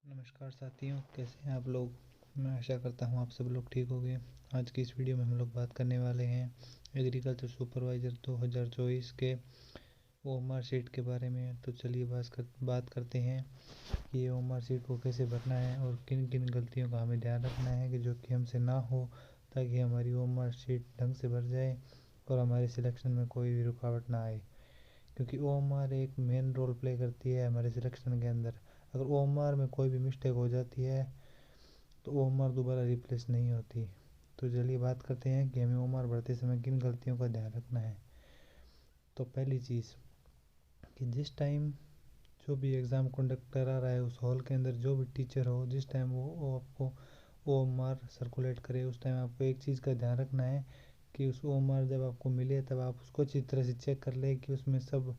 नमस्कार साथियों, कैसे हैं आप लोग। मैं आशा करता हूं आप सब लोग ठीक होंगे। आज की इस वीडियो में हम लोग बात करने वाले हैं एग्रीकल्चर सुपरवाइज़र 2024 के ओएमआर शीट के बारे में। तो चलिए बात करते हैं कि ये ओएमआर शीट को कैसे भरना है और किन किन गलतियों का हमें ध्यान रखना है कि जो कि हमसे ना हो, ताकि हमारी ओएमआर शीट ढंग से भर जाए और हमारे सिलेक्शन में कोई भी रुकावट ना आए। क्योंकि ओएमआर एक मेन रोल प्ले करती है हमारे सिलेक्शन के अंदर। अगर ओएमआर में कोई भी मिस्टेक हो जाती है तो ओएमआर दोबारा रिप्लेस नहीं होती। तो चलिए बात करते हैं कि हमें ओएमआर भरते समय किन गलतियों का ध्यान रखना है। तो पहली चीज़ कि जिस टाइम जो भी एग्ज़ाम कंडक्ट करा रहा है उस हॉल के अंदर जो भी टीचर हो, जिस टाइम वो आपको ओएमआर सर्कुलेट करे, उस टाइम आपको एक चीज़ का ध्यान रखना है कि उस ओएमआर जब आपको मिले तब आप उसको अच्छी तरह से चेक कर ले कि उसमें सब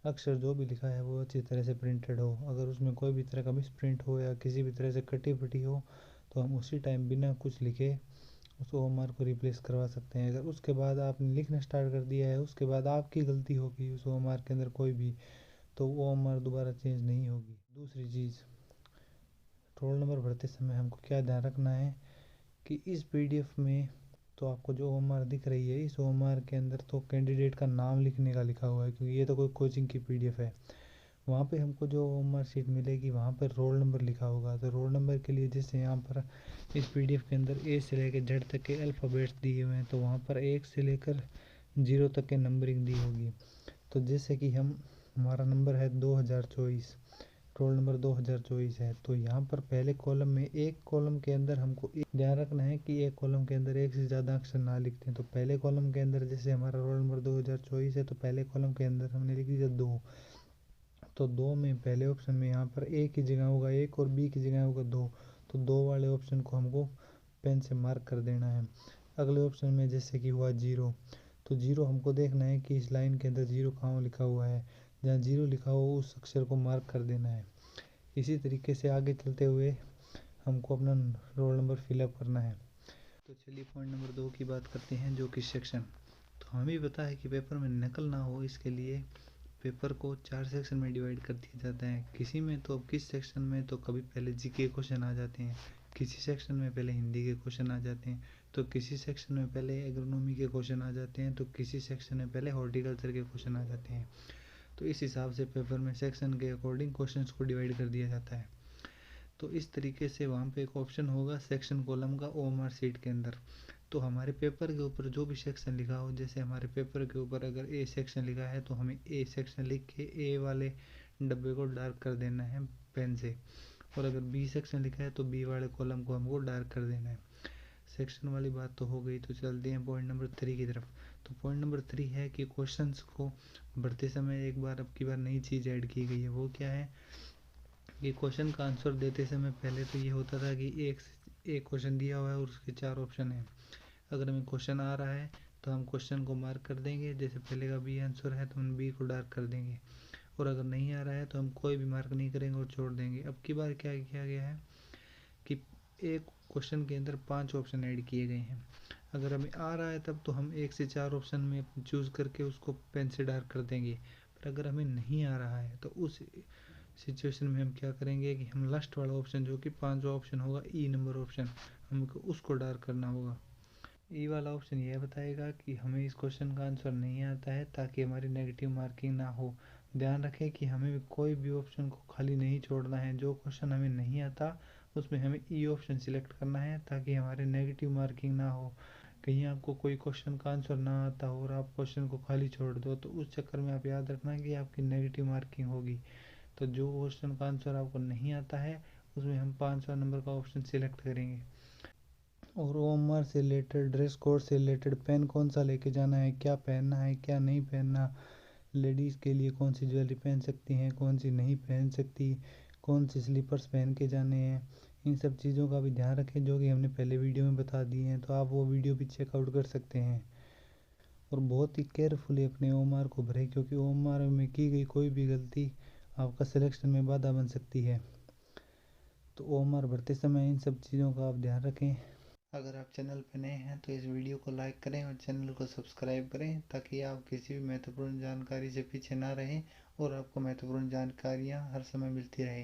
अक्षर जो भी लिखा है वो अच्छी तरह से प्रिंटेड हो। अगर उसमें कोई भी तरह का मिस प्रिंट हो या किसी भी तरह से कटी फटी हो तो हम उसी टाइम बिना कुछ लिखे उस ओएमआर को रिप्लेस करवा सकते हैं। अगर उसके बाद आपने लिखना स्टार्ट कर दिया है, उसके बाद आपकी गलती होगी उस ओएमआर के अंदर कोई भी, तो वो ओएमआर दोबारा चेंज नहीं होगी। दूसरी चीज़, रोल नंबर भरते समय हमको क्या ध्यान रखना है कि इस पीडीएफ में तो आपको जो ओएमआर दिख रही है, इस ओएमआर के अंदर तो कैंडिडेट का नाम लिखने का लिखा हुआ है, क्योंकि ये तो कोई कोचिंग की पीडीएफ है। वहाँ पे हमको जो ओएमआर शीट मिलेगी वहाँ पर रोल नंबर लिखा होगा। तो रोल नंबर के लिए जैसे यहाँ पर इस पीडीएफ के अंदर ए से लेकर जेड तक के अल्फ़ाबेट्स दिए हुए हैं, तो वहाँ पर 1 से लेकर 0 तक के नंबरिंग दी होगी। तो जैसे कि हमारा नंबर है 2024, रोल नंबर 2024 है, तो यहाँ पर पहले कॉलम में एक कॉलम के अंदर हमको ध्यान रखना है कि एक कॉलम के अंदर एक से ज़्यादा अक्षर ना लिखते हैं। तो पहले कॉलम के अंदर जैसे हमारा रोल नंबर 2024 है, तो पहले कॉलम के अंदर हमने लिख दिया 2। तो 2 में पहले ऑप्शन में यहाँ पर ए की जगह होगा 1 और बी की जगह होगा 2। तो 2 वाले ऑप्शन को हमको पेन से मार्क कर देना है। अगले ऑप्शन में जैसे कि हुआ 0, तो 0 हमको देखना है कि इस लाइन के अंदर 0 कहाँ लिखा हुआ है। जहाँ 0 लिखा हो उस अक्षर को मार्क कर देना है। इसी तरीके से आगे चलते हुए हमको अपना रोल नंबर फिलअप करना है। तो चलिए पॉइंट नंबर 2 की बात करते हैं, जो कि सेक्शन। तो हमें पता है कि पेपर में नकल ना हो, इसके लिए पेपर को 4 सेक्शन में डिवाइड कर दिया जाता है। किसी में तो किस सेक्शन में तो कभी पहले जीके क्वेश्चन आ जाते हैं, किसी सेक्शन में पहले हिंदी के क्वेश्चन आ जाते हैं, तो किसी सेक्शन में पहले एग्रोनॉमी के क्वेश्चन आ जाते हैं, तो किसी सेक्शन में पहले हॉर्टिकल्चर के क्वेश्चन आ जाते हैं। तो इस हिसाब से पेपर में सेक्शन के अकॉर्डिंग क्वेश्चंस को डिवाइड कर दिया जाता है। तो इस तरीके से वहाँ पे एक ऑप्शन होगा सेक्शन कॉलम का ओएमआर शीट के अंदर। तो हमारे पेपर के ऊपर जो भी सेक्शन लिखा हो, जैसे हमारे पेपर के ऊपर अगर ए सेक्शन लिखा है तो हमें ए सेक्शन लिख के ए वाले डब्बे को डार्क कर देना है पेन से, और अगर बी सेक्शन लिखा है तो बी वाले कॉलम को हमको डार्क कर देना है। सेक्शन वाली बात तो हो गई। तो चलते हैं पॉइंट नंबर 3 की तरफ। तो पॉइंट नंबर 3 है कि क्वेश्चंस को भरते समय एक बार अब की बार नई चीज़ ऐड की गई है। वो क्या है कि क्वेश्चन का आंसर देते समय पहले तो ये होता था कि एक क्वेश्चन दिया हुआ है और उसके 4 ऑप्शन हैं। अगर हमें क्वेश्चन आ रहा है तो हम क्वेश्चन को मार्क कर देंगे, जैसे पहले का बी आंसर है तो हम बी को डार्क कर देंगे, और अगर नहीं आ रहा है तो हम कोई भी मार्क नहीं करेंगे और छोड़ देंगे। अब की बार क्या किया गया है कि एक क्वेश्चन के अंदर 5 ऑप्शन ऐड किए गए हैं। अगर हमें आ रहा है तब तो हम 1 से 4 ऑप्शन में चूज़ करके उसको पेन से डार्क कर देंगे, पर अगर हमें नहीं आ रहा है तो उस सिचुएशन में हम क्या करेंगे कि हम लास्ट वाला ऑप्शन जो कि 5वां ऑप्शन होगा, ई नंबर ऑप्शन, हमको उसको डार्क करना होगा। ई वाला ऑप्शन यह बताएगा कि हमें इस क्वेश्चन का आंसर नहीं आता है, ताकि हमारी नेगेटिव मार्किंग ना हो। ध्यान रखें कि हमें कोई भी ऑप्शन को खाली नहीं छोड़ना है। जो क्वेश्चन हमें नहीं आता उसमें हमें ई ऑप्शन सिलेक्ट करना है, ताकि हमारे नेगेटिव मार्किंग ना हो। कहीं आपको कोई क्वेश्चन का आंसर ना आता हो और आप क्वेश्चन को खाली छोड़ दो, तो उस चक्कर में आप याद रखना कि आपकी नेगेटिव मार्किंग होगी। तो जो क्वेश्चन का आंसर आपको नहीं आता है उसमें हम 5वां नंबर का ऑप्शन सिलेक्ट करेंगे। और ओएमआर से रिलेटेड, ड्रेस कोड से रिलेटेड, पेन कौन सा लेके जाना है, क्या पहनना है क्या नहीं पहनना, लेडीज़ के लिए कौन सी ज्वेलरी पहन सकती हैं कौन सी नहीं पहन सकती, कौन सी स्लीपर्स पहन के जाने हैं, इन सब चीज़ों का भी ध्यान रखें, जो कि हमने पहले वीडियो में बता दिए हैं। तो आप वो वीडियो भी चेकआउट कर सकते हैं। और बहुत ही केयरफुली अपने ओएमआर को भरें, क्योंकि ओएमआर में की गई कोई भी गलती आपका सिलेक्शन में बाधा बन सकती है। तो ओएमआर भरते समय इन सब चीज़ों का आप ध्यान रखें। अगर आप चैनल पर नए हैं तो इस वीडियो को लाइक करें और चैनल को सब्सक्राइब करें, ताकि आप किसी भी महत्वपूर्ण जानकारी से पीछे ना रहें और आपको महत्वपूर्ण जानकारियाँ हर समय मिलती रहे।